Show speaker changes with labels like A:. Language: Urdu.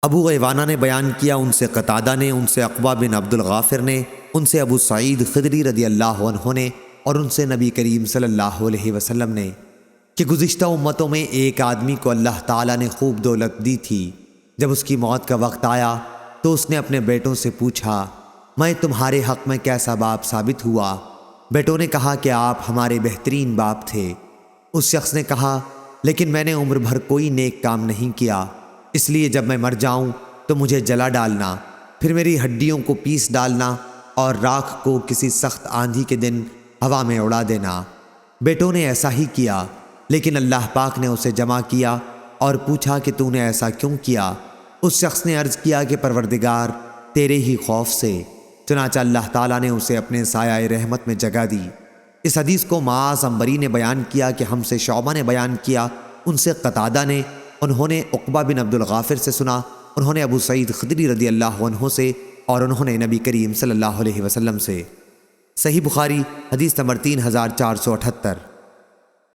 A: ابو غیوانہ نے بیان کیا، ان سے قتادہ نے، ان سے عقبہ بن عبد الغافر نے، ان سے ابو سعید خدری رضی اللہ عنہ نے، اور ان سے نبی کریم صلی اللہ علیہ وسلم نے کہ گزشتہ امتوں میں ایک آدمی کو اللہ تعالیٰ نے خوب دولت دی تھی۔ جب اس کی موت کا وقت آیا تو اس نے اپنے بیٹوں سے پوچھا، میں تمہارے حق میں کیسا باپ ثابت ہوا؟ بیٹوں نے کہا کہ آپ ہمارے بہترین باپ تھے۔ اس شخص نے کہا، لیکن میں نے عمر بھر کوئی نیک کام نہیں کیا، اس لیے جب میں مر جاؤں تو مجھے جلا ڈالنا، پھر میری ہڈیوں کو پیس ڈالنا اور راکھ کو کسی سخت آندھی کے دن ہوا میں اڑا دینا۔ بیٹوں نے ایسا ہی کیا، لیکن اللہ پاک نے اسے جمع کیا اور پوچھا کہ تو نے ایسا کیوں کیا؟ اس شخص نے عرض کیا کہ پروردگار تیرے ہی خوف سے۔ چنانچہ اللہ تعالیٰ نے اسے اپنے سایہ رحمت میں جگہ دی۔ اس حدیث کو معاذ عنبری نے بیان کیا کہ ہم سے شعبہ نے بیان کیا، ان سے قتادہ نے، انہوں نے عقبہ بن عبد الغافر سے سنا، انہوں نے ابو سعید خدری رضی اللہ عنہ سے، اور انہوں نے نبی کریم صلی اللہ علیہ وسلم سے۔ صحیح بخاری حدیث نمبر 3478۔